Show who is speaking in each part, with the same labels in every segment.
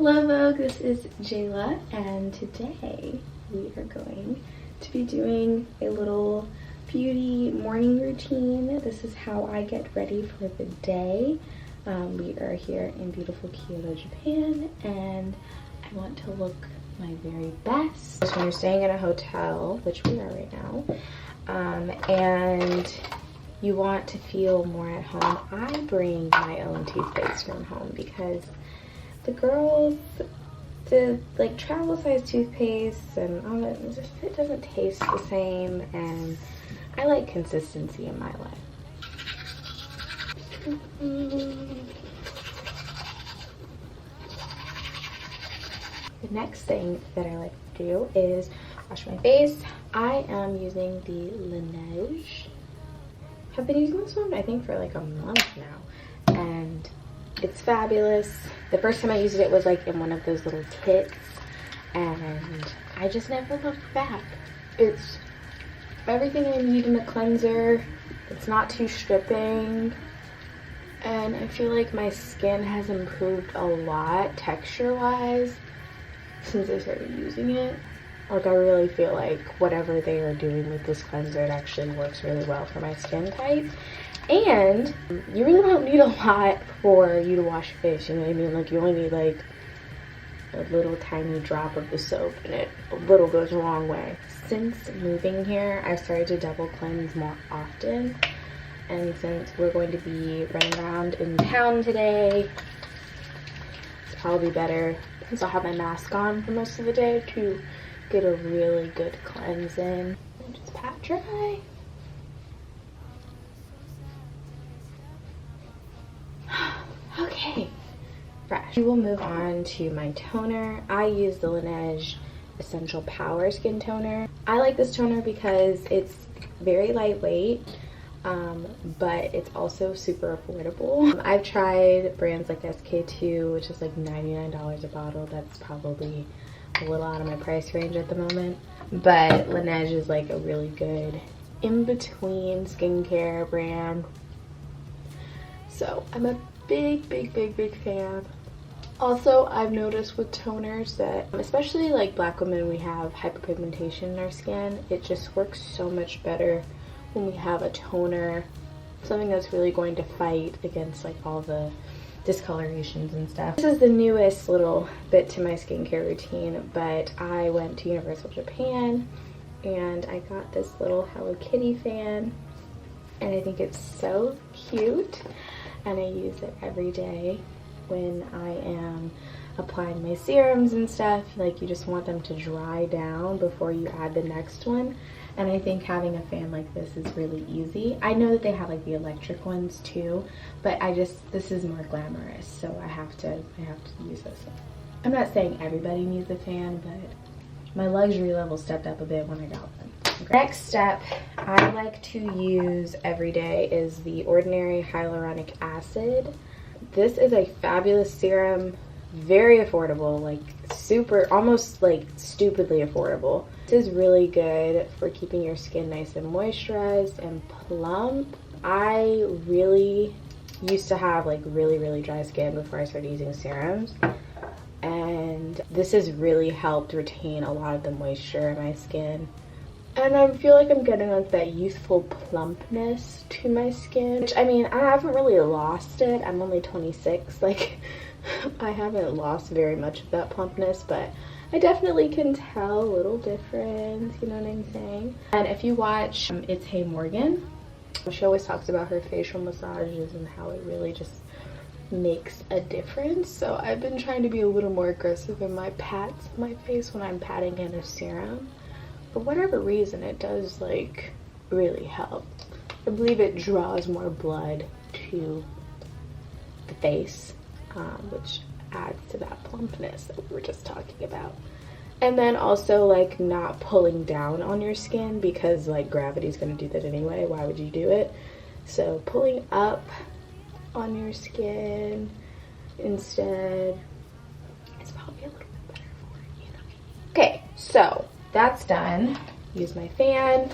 Speaker 1: Hello Vogue, this is Jayla, and today we are going to be doing a little beauty morning routine. This is how I get ready for the day. We are here in beautiful Kyoto, Japan, and I want to look my very best. So when you're staying in a hotel, which we are right now, and you want to feel more at home, I bring my own toothpaste from home because the girls did like travel size toothpaste and all that, it doesn't taste the same, and I like consistency in my life. The next thing that I like to do is wash my face. I am using the Laneige. I've been using this one I think for like a month now, and it's fabulous. The first time I used it was like in one of those little kits, and I just never looked back. It's everything I need in a cleanser. It's not too stripping, and I feel like my skin has improved a lot texture wise since I started using it. Like, I really feel like whatever they are doing with this cleanser, it actually works really well for my skin type. And you really don't need a lot for you to wash your face, you know what I mean? Like, you only need like a little tiny drop of the soap, and a little goes a long way. Since moving here, I've started to double cleanse more often. And since we're going to be running around in town today, it's probably better since I'll have my mask on for most of the day to get a really good cleanse in. And just pat dry. Okay, fresh. We will move on to my toner. I use the Laneige Essential Power Skin Toner. I like this toner because it's very lightweight, but it's also super affordable. I've tried brands like SK2, which is like $99 a bottle. That's probably a little out of my price range at the moment, but Laneige is like a really good in-between skincare brand. So I'm a big fan. Also, I've noticed with toners that, especially like black women, we have hyperpigmentation in our skin. It just works so much better when we have a toner, something that's really going to fight against like all the discolorations and stuff. This is the newest little bit to my skincare routine, but I went to Universal Japan and I got this little Hello Kitty fan, and I think it's so cute, and I use it every day when I am applying my serums and stuff. Like, you just want them to dry down before you add the next one, and I think having a fan like this is really easy. I know that they have like the electric ones too, but this is more glamorous, so I have to use this one. I'm not saying everybody needs a fan, but my luxury level stepped up a bit when I got one. Okay. Next step I like to use every day is the Ordinary Hyaluronic Acid. This is a fabulous serum, very affordable, like super, almost like stupidly affordable. This is really good for keeping your skin nice and moisturized and plump. I really used to have like really dry skin before I started using serums, and this has really helped retain a lot of the moisture in my skin. And I feel like I'm getting like that youthful plumpness to my skin, which, I mean, I haven't really lost it. I'm only 26, like I haven't lost very much of that plumpness, but I definitely can tell a little difference, you know what I'm saying? And if you watch It's Hey Morgan, she always talks about her facial massages and how it really just makes a difference. So I've been trying to be a little more aggressive in my pats on my face when I'm patting in a serum. For whatever reason, it does like really help. I believe it draws more blood to the face, which adds to that plumpness that we were just talking about. And then also like not pulling down on your skin, because like gravity's gonna do that anyway. Why would you do it? So pulling up on your skin instead is probably a little bit better for it, you know? Okay, so that's done. Use my fan,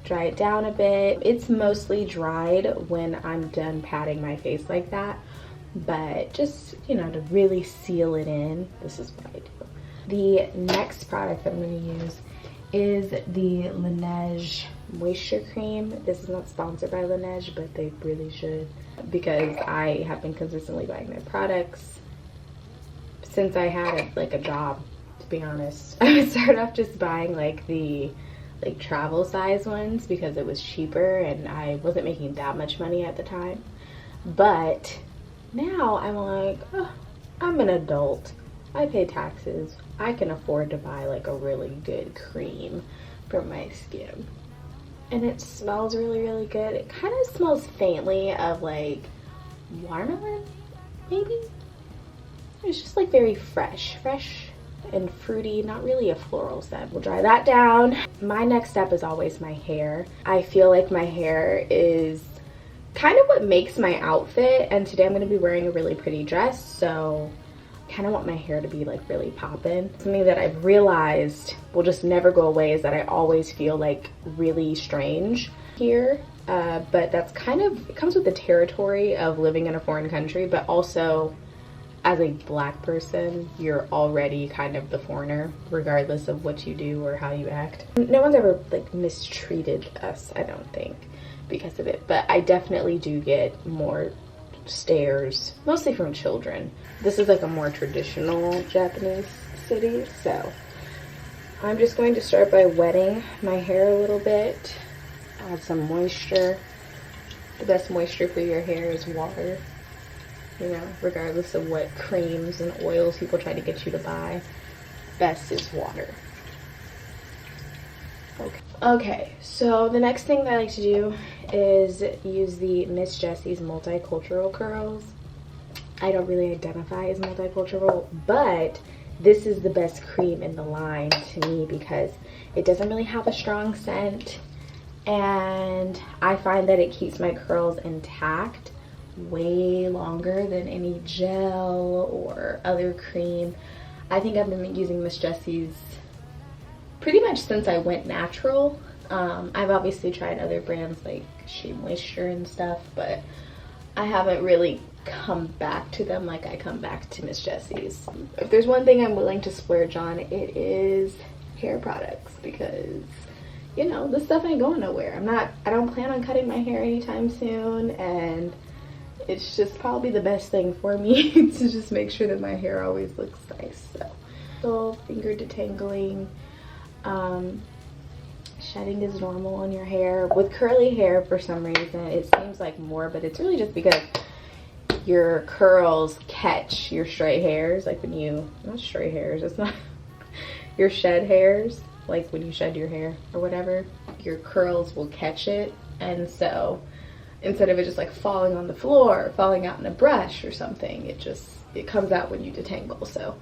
Speaker 1: dry it down a bit. It's mostly dried when I'm done patting my face like that, but just, you know, to really seal it in, this is what I do. The next product I'm going to use is the Laneige Moisture Cream. This is not sponsored by Laneige, but they really should, because I have been consistently buying their products since I had like a job, to be honest. I would start off just buying like the travel size ones because it was cheaper and I wasn't making that much money at the time. But now I'm like, oh, I'm an adult. I pay taxes. I can afford to buy like a really good cream for my skin. And it smells really, really good. It kind of smells faintly of like watermelon, maybe? It's just like very fresh and fruity, not really a floral scent. We'll dry that down. My next step is always my hair. I feel like my hair is kind of what makes my outfit, and today I'm going to be wearing a really pretty dress, so I kind of want my hair to be like really poppin'. Something that I've realized will just never go away is that I always feel like really strange here, but that's kind of, it comes with the territory of living in a foreign country, but also as a black person, you're already kind of the foreigner, regardless of what you do or how you act. No one's ever like mistreated us, I don't think, because of it, but I definitely do get more stares, mostly from children. This is like a more traditional Japanese city, so I'm just going to start by wetting my hair a little bit, add some moisture. The best moisture for your hair is water. You know, regardless of what creams and oils people try to get you to buy, best is water. Okay, so the next thing that I like to do is use the Miss Jessie's Multicultural Curls. I don't really identify as multicultural, but this is the best cream in the line to me because it doesn't really have a strong scent, and I find that it keeps my curls intact way longer than any gel or other cream. I think I've been using Miss Jessie's pretty much since I went natural. I've obviously tried other brands like Shea Moisture and stuff, but I haven't really come back to them like I come back to Miss Jessie's. If there's one thing I'm willing to splurge on, it is hair products, because you know, this stuff ain't going nowhere. I don't plan on cutting my hair anytime soon, and it's just probably the best thing for me to just make sure that my hair always looks nice. So finger detangling. Shedding is normal on your hair. With curly hair, for some reason, it seems like more, but it's really just because your curls catch your stray hairs. Like when you, not stray hairs, it's not, your shed hairs, like when you shed your hair or whatever, your curls will catch it. And so instead of it just like falling on the floor, falling out in a brush or something, it comes out when you detangle. So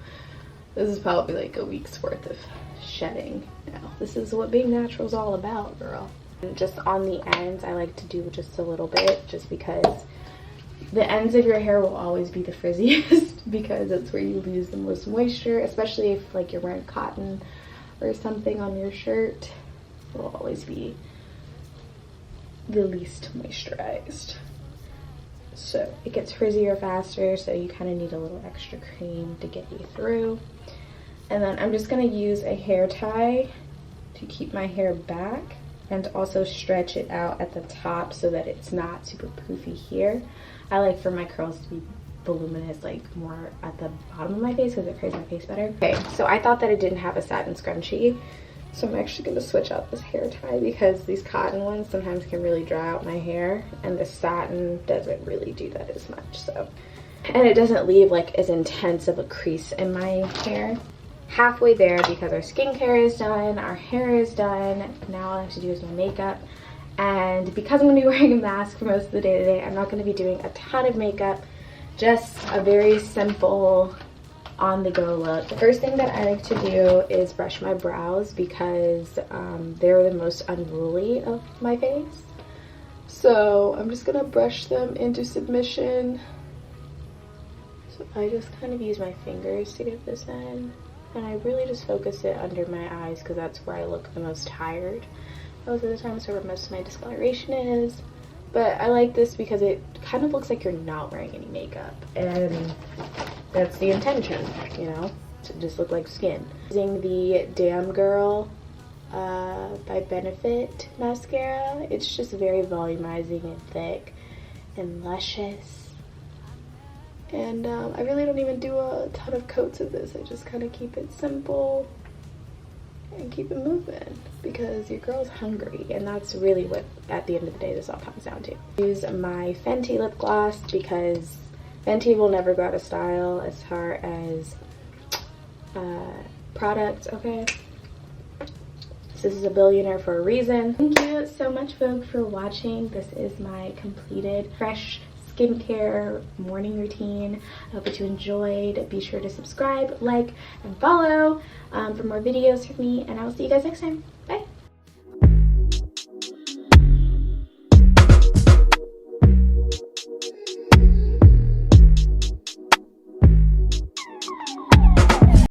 Speaker 1: this is probably like a week's worth of shedding now. This is what being natural is all about, girl. And just on the ends, I like to do just a little bit, just because the ends of your hair will always be the frizziest because that's where you lose the most moisture, especially if like you're wearing cotton or something on your shirt. It will always be the least moisturized. So it gets frizzier faster, so you kind of need a little extra cream to get you through. And then I'm just going to use a hair tie to keep my hair back and also stretch it out at the top so that it's not super poofy here. I like for my curls to be voluminous, like more at the bottom of my face because it creates my face better. Okay, so I thought that it didn't have a satin scrunchie, so I'm actually going to switch out this hair tie because these cotton ones sometimes can really dry out my hair, and the satin doesn't really do that as much. So, and it doesn't leave like as intense of a crease in my hair. Halfway there, because our skincare is done, our hair is done, now all I have to do is my makeup. And because I'm going to be wearing a mask for most of the day today, I'm not going to be doing a ton of makeup, just a very simple on-the-go look. The first thing that I like to do is brush my brows because they're the most unruly of my face. So I'm just going to brush them into submission. So I just kind of use my fingers to get this in. And I really just focus it under my eyes because that's where I look the most tired most of the time. So where most of my discoloration is. But I like this because it kind of looks like you're not wearing any makeup, and that's the intention, you know, to just look like skin. Using the Damn Girl by Benefit mascara. It's just very volumizing and thick and luscious. And I really don't even do a ton of coats of this. I just kind of keep it simple and keep it moving because your girl's hungry, and that's really what at the end of the day this all comes down to. Use my Fenty lip gloss because Fenty will never go out of style as far as products, okay? This is a billionaire for a reason. Thank you so much, Vogue, for watching. This is my completed fresh skincare morning routine. I hope that you enjoyed. Be sure to subscribe, like, and follow for more videos from me, and I will see you guys next time. Bye.